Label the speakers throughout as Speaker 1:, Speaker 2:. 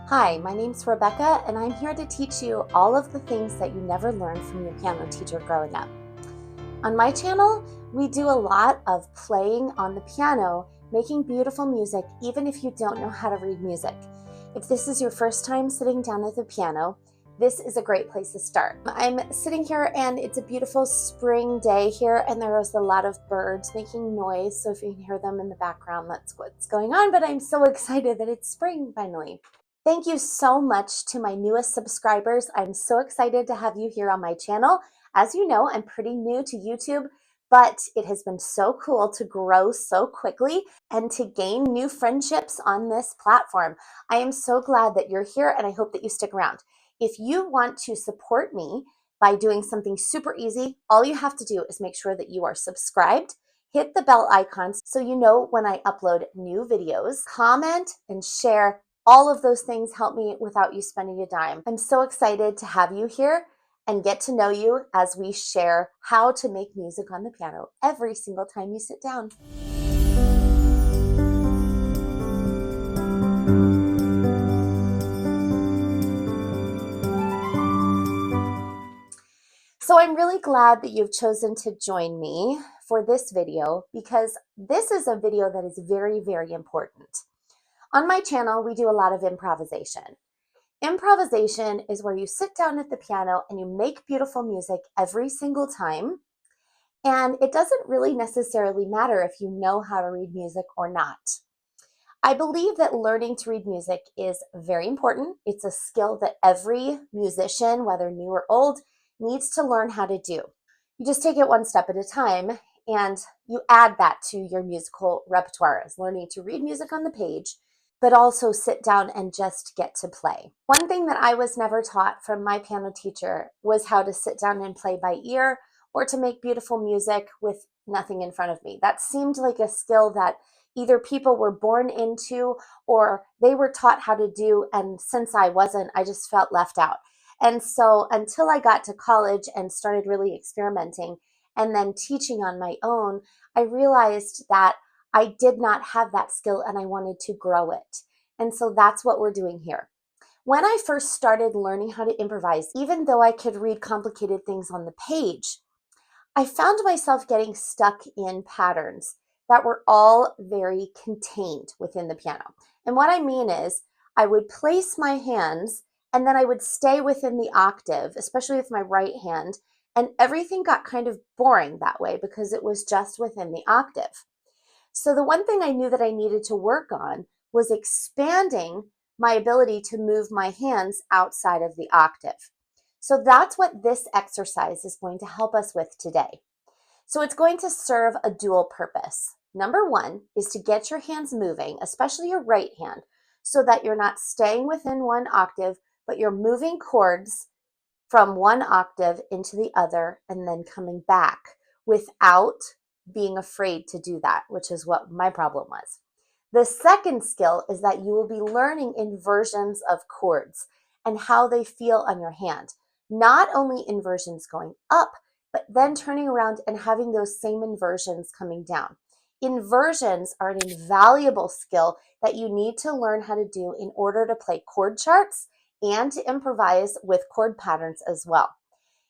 Speaker 1: Hi, my name's Rebecca, and I'm here to teach you all of the things that you never learned from your piano teacher growing up. On my channel, we do a lot of playing on the piano, making beautiful music, even if you don't know how to read music. If this is your first time sitting down at the piano, this is a great place to start. I'm sitting here and it's a beautiful spring day here, and there is a lot of birds making noise, so if you can hear them in the background, that's what's going on, but I'm so excited that it's spring finally. Thank you so much to my newest subscribers. I'm so excited to have you here on my channel. As you know, I'm pretty new to YouTube, but it has been so cool to grow so quickly and to gain new friendships on this platform. I am so glad that you're here, and I hope that you stick around. If you want to support me by doing something super easy, all you have to do is make sure that you are subscribed. Hit the bell icons so you know when I upload new videos. Comment and share. All of those things help me without you spending a dime. I'm so excited to have you here and get to know you as we share how to make music on the piano every single time you sit down. So I'm really glad that you've chosen to join me for this video, because this is a video that is very, very important. On my channel, we do a lot of improvisation. Improvisation is where you sit down at the piano and you make beautiful music every single time. And it doesn't really necessarily matter if you know how to read music or not. I believe that learning to read music is very important. It's a skill that every musician, whether new or old, needs to learn how to do. You just take it one step at a time, and you add that to your musical repertoire as learning to read music on the page, but also sit down and just get to play. One thing that I was never taught from my piano teacher was how to sit down and play by ear, or to make beautiful music with nothing in front of me. That seemed like a skill that either people were born into or they were taught how to do, and since I wasn't, I just felt left out. And so until I got to college and started really experimenting and then teaching on my own, I realized that I did not have that skill and I wanted to grow it. And so that's what we're doing here. When I first started learning how to improvise, even though I could read complicated things on the page, I found myself getting stuck in patterns that were all very contained within the piano. And what I mean is, I would place my hands and then I would stay within the octave, especially with my right hand, and everything got kind of boring that way because it was just within the octave. So the one thing I knew that I needed to work on was expanding my ability to move my hands outside of the octave. So that's what this exercise is going to help us with today. So it's going to serve a dual purpose. Number one is to get your hands moving, especially your right hand, so that you're not staying within one octave, but you're moving chords from one octave into the other and then coming back without being afraid to do that, which is what my problem was. The second skill is that you will be learning inversions of chords and how they feel on your hand. Not only inversions going up, but then turning around and having those same inversions coming down. Inversions are an invaluable skill that you need to learn how to do in order to play chord charts and to improvise with chord patterns as well.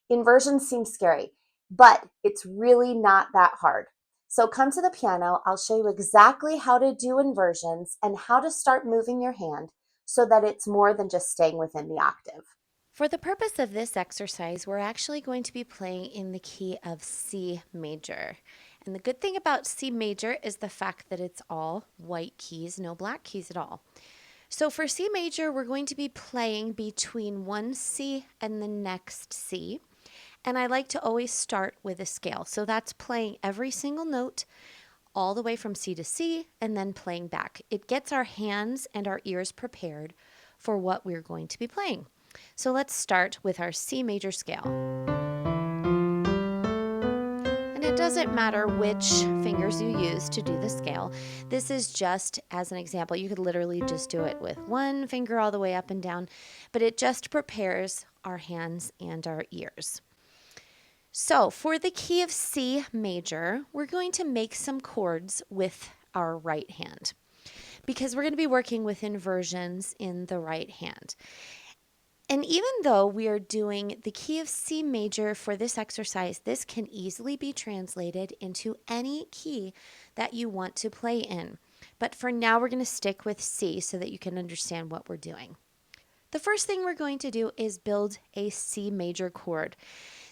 Speaker 1: Inversions seem scary, but it's really not that hard. So come to the piano, I'll show you exactly how to do inversions and how to start moving your hand so that it's more than just staying within the octave.
Speaker 2: For the purpose of this exercise, we're actually going to be playing in the key of C major. And the good thing about C major is the fact that it's all white keys, no black keys at all. So for C major, we're going to be playing between one C and the next C. And I like to always start with a scale. So that's playing every single note all the way from C to C and then playing back. It gets our hands and our ears prepared for what we're going to be playing. So let's start with our C major scale. And it doesn't matter which fingers you use to do the scale. This is just as an example. You could literally just do it with one finger all the way up and down, but it just prepares our hands and our ears. So for the key of C major, we're going to make some chords with our right hand. because we're going to be working with inversions in the right hand. And even though we are doing the key of C major for this exercise, this can easily be translated into any key that you want to play in. But for now, we're going to stick with C so that you can understand what we're doing. The first thing we're going to do is build a C major chord.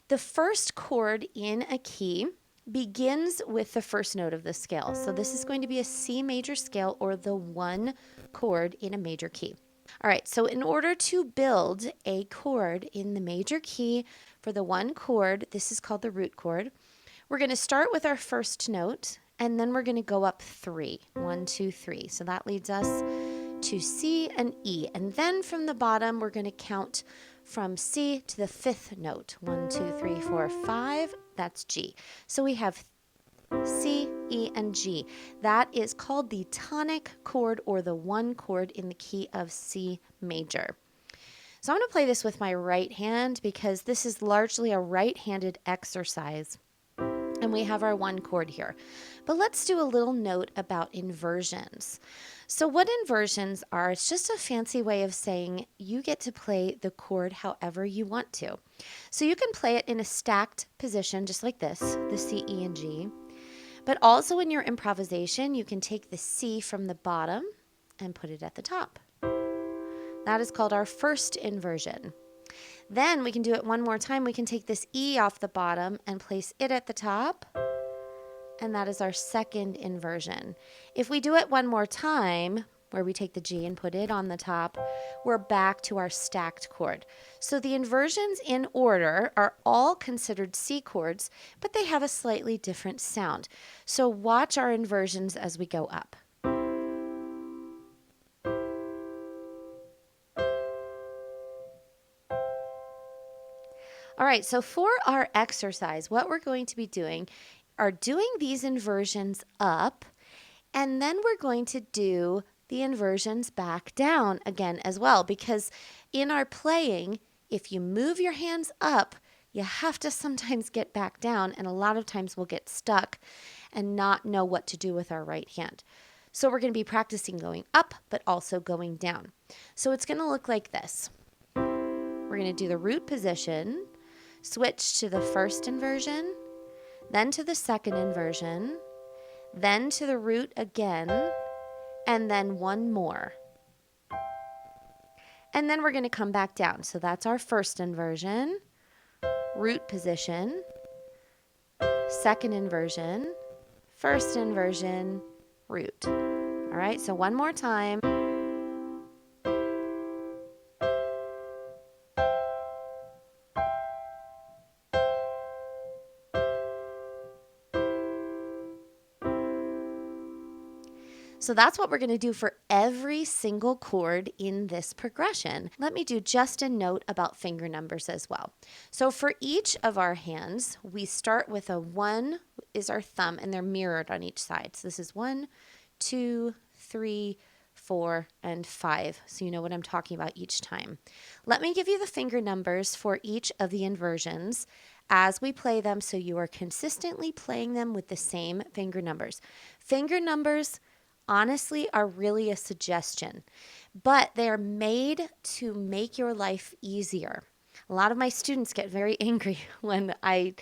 Speaker 2: The first chord in a key begins with the first note of the scale. So this is going to be a C major scale, or the 1 chord in a major key. All right, so in order to build a chord in the major key for the 1 chord, this is called the root chord, we're going to start with our first note, and then we're going to go up 3. 1, 2, 3. So that leads us to C and E. And then from the bottom, we're going to count from C to the 5th note. 1, 2, 3, 4, 5. That's G. So we have C, E, and G. That is called the tonic chord, or the 1 chord in the key of C major. So I'm going to play this with my right hand because this is largely a right-handed exercise. And we have our 1 chord here. But let's do a little note about inversions. So what inversions are, it's just a fancy way of saying you get to play the chord however you want to. So you can play it in a stacked position just like this, the C, E, and G. But also in your improvisation, you can take the C from the bottom and put it at the top. That is called our first inversion. Then we can do it one more time. We can take this E off the bottom and place it at the top. And that is our second inversion. If we do it one more time, where we take the G and put it on the top, we're back to our stacked chord. So the inversions in order are all considered C chords, but they have a slightly different sound. So watch our inversions as we go up. All right, so for our exercise, what we're going to be doing are doing these inversions up, and then we're going to do the inversions back down again as well, because in our playing, if you move your hands up, you have to sometimes get back down, and a lot of times we'll get stuck and not know what to do with our right hand. So we're going to be practicing going up, but also going down. So it's going to look like this. We're going to do the root position, switch to the first inversion, then to the second inversion, then to the root again, and then one more. And then we're going to come back down. So that's our first inversion, root position, second inversion, first inversion, root. All right, so one more time. So that's what we're going to do for every single chord in this progression. Let me do just a note about finger numbers as well. So for each of our hands, we start with a 1 is our thumb, and they're mirrored on each side. So this is 1, 2, 3, 4, and 5. So you know what I'm talking about each time. Let me give you the finger numbers for each of the inversions as we play them, so you are consistently playing them with the same finger numbers. Finger numbers honestly are really a suggestion, but they're made to make your life easier. A lot of my students get very angry when I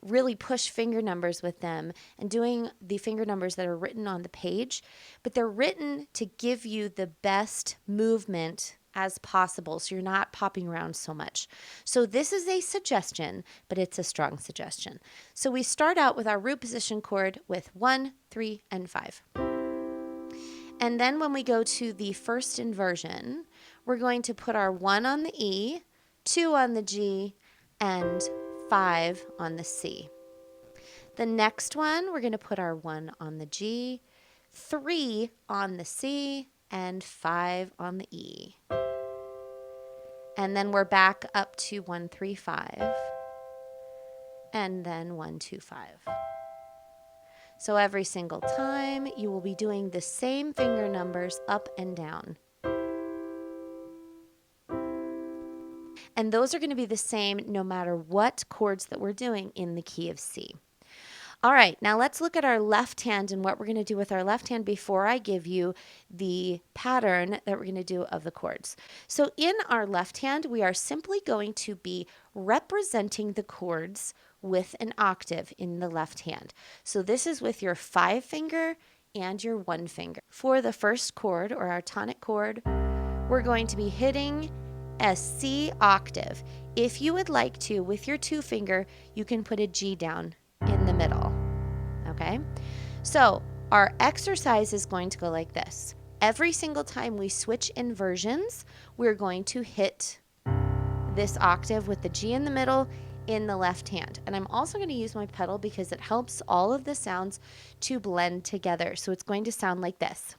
Speaker 2: really push finger numbers with them and doing the finger numbers that are written on the page, but they're written to give you the best movement as possible, so you're not popping around so much. So this is a suggestion, but it's a strong suggestion. So we start out with our root position chord with 1, 3, and 5. And then when we go to the first inversion, we're going to put our 1 on the E, 2 on the G, and 5 on the C. The next one, we're going to put our 1 on the G, 3 on the C, and 5 on the E. And then we're back up to 1, 3, 5, and then 1, 2, 5. So every single time, you will be doing the same finger numbers up and down. And those are going to be the same no matter what chords that we're doing in the key of C. All right, now let's look at our left hand and what we're going to do with our left hand before I give you the pattern that we're going to do of the chords. So in our left hand, we are simply going to be representing the chords with an octave in the left hand. So this is with your 5 finger and your 1 finger. For the first chord, or our tonic chord, we're going to be hitting a C octave. If you would like to, with your 2 finger, you can put a G down in the middle. Okay? So our exercise is going to go like this. Every single time we switch inversions, we're going to hit this octave with the G in the middle in the left hand. And I'm also going to use my pedal because it helps all of the sounds to blend together. So it's going to sound like this.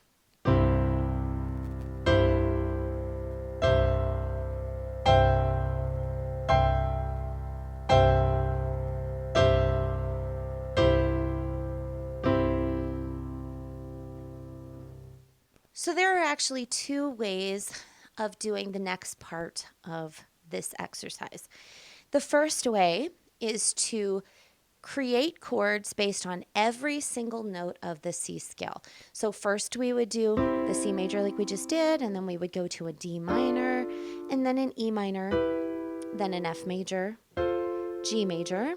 Speaker 2: So there are actually 2 ways of doing the next part of this exercise. The first way is to create chords based on every single note of the C scale. So first we would do the C major like we just did, and then we would go to a D minor, and then an E minor, then an F major, G major,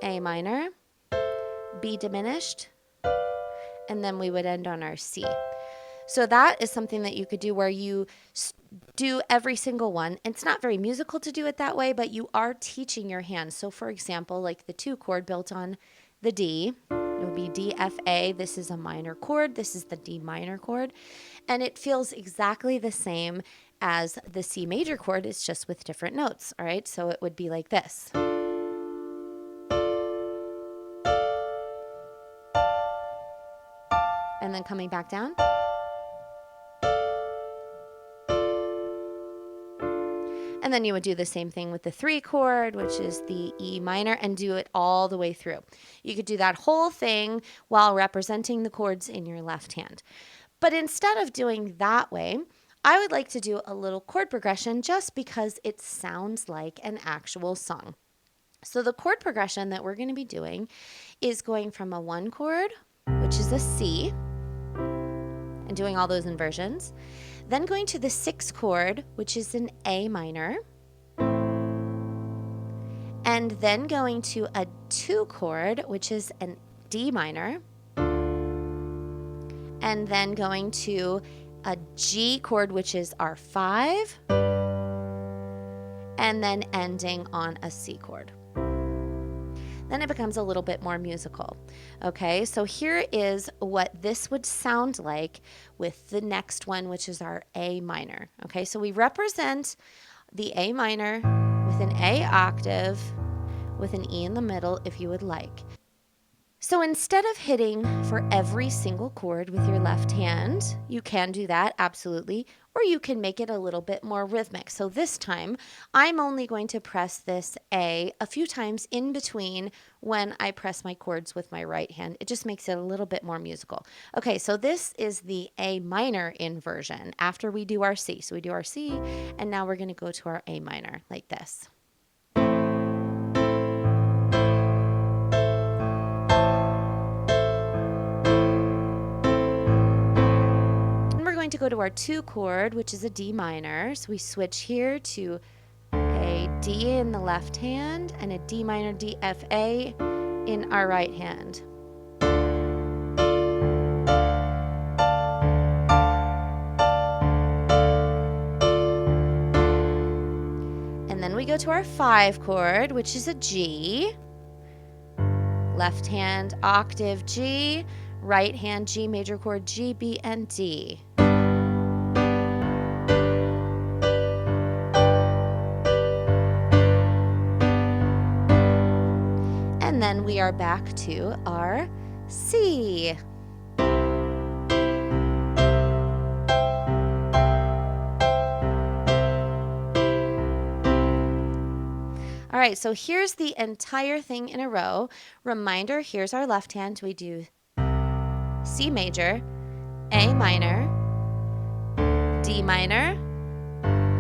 Speaker 2: A minor, B diminished, and then we would end on our C. So that is something that you could do where you do every single one. It's not very musical to do it that way, but you are teaching your hands. So for example, like the 2 chord built on the D, it would be D, F, A. This is a minor chord. This is the D minor chord. And it feels exactly the same as the C major chord. It's just with different notes. All right. So it would be like this. And then coming back down. And then you would do the same thing with the 3 chord, which is the E minor, and do it all the way through. You could do that whole thing while representing the chords in your left hand. But instead of doing that way, I would like to do a little chord progression just because it sounds like an actual song. So the chord progression that we're going to be doing is going from a 1 chord, which is a C, and doing all those inversions. Then going to the 6 chord, which is an A minor. And then going to a 2 chord, which is an D minor. And then going to a G chord, which is our 5. And then ending on a C chord. Then it becomes a little bit more musical. Okay, so here is what this would sound like with the next one, which is our A minor. Okay, so we represent the A minor with an A octave with an E in the middle if you would like. So instead of hitting for every single chord with your left hand, you can do that, absolutely, or you can make it a little bit more rhythmic. So this time, I'm only going to press this A a few times in between when I press my chords with my right hand. It just makes it a little bit more musical. Okay, so this is the A minor inversion after we do our C. So we do our C, and now we're going to go to our A minor like this. To go to our 2 chord, which is a D minor. So we switch here to a D in the left hand and a D minor D F A in our right hand. And then we go to our 5 chord, which is a G. Left hand octave G, right hand G major chord G, B, and D. And then we are back to our C. All right, so here's the entire thing in a row. Reminder, here's our left hand. We do C major, A minor, D minor,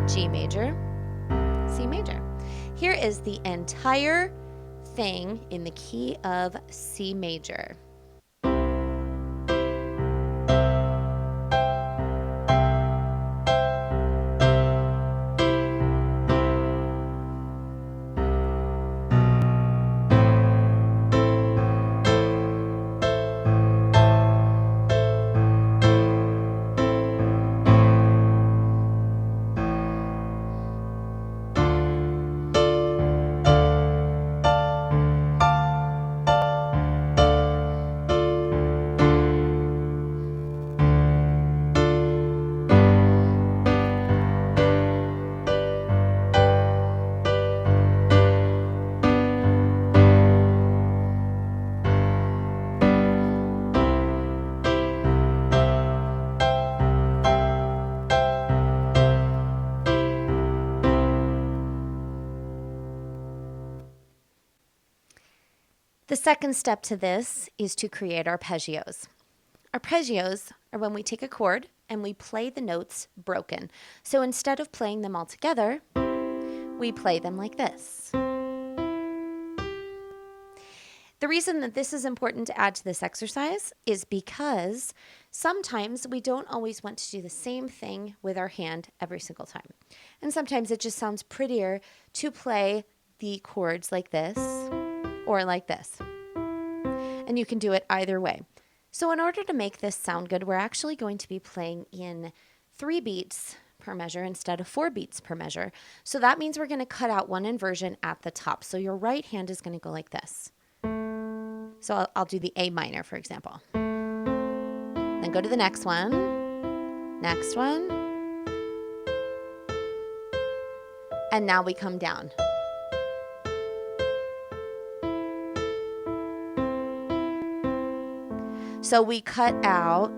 Speaker 2: G major, C major. Here is the entire thing in the key of C major. The second step to this is to create arpeggios. Arpeggios are when we take a chord and we play the notes broken. So instead of playing them all together, we play them like this. The reason that this is important to add to this exercise is because sometimes we don't always want to do the same thing with our hand every single time. And sometimes it just sounds prettier to play the chords like this or like this. And you can do it either way. So in order to make this sound good, we're actually going to be playing in 3 beats per measure instead of 4 beats per measure. So that means we're going to cut out one inversion at the top. So your right hand is going to go like this. So I'll do the A minor, for example. Then go to the next one, and now we come down. So we cut out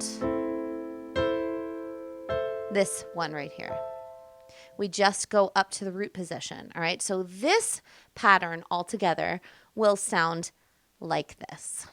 Speaker 2: this one right here. We just go up to the root position, all right? So this pattern altogether will sound like this.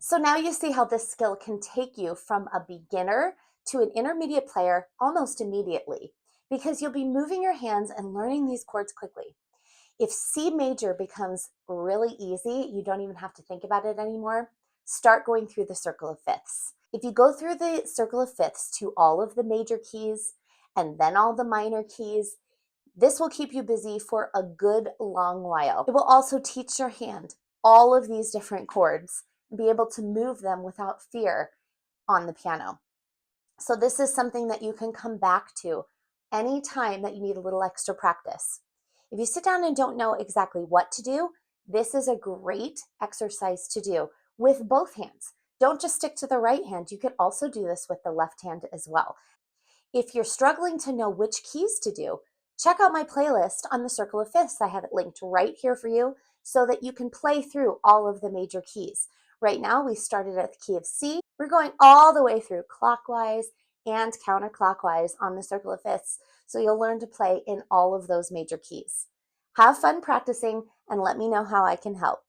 Speaker 1: So now you see how this skill can take you from a beginner to an intermediate player almost immediately, because you'll be moving your hands and learning these chords quickly. If C major becomes really easy, you don't even have to think about it anymore, start going through the circle of fifths. If you go through the circle of fifths to all of the major keys and then all the minor keys, this will keep you busy for a good long while. It will also teach your hand all of these different chords and be able to move them without fear on the piano. So this is something that you can come back to anytime that you need a little extra practice. If you sit down and don't know exactly what to do, this is a great exercise to do with both hands. Don't just stick to the right hand. You could also do this with the left hand as well. If you're struggling to know which keys to do, check out my playlist on the Circle of Fifths. I have it linked right here for you so that you can play through all of the major keys. Right now, we started at the key of C. We're going all the way through clockwise and counterclockwise on the circle of fifths, so you'll learn to play in all of those major keys. Have fun practicing and let me know how I can help.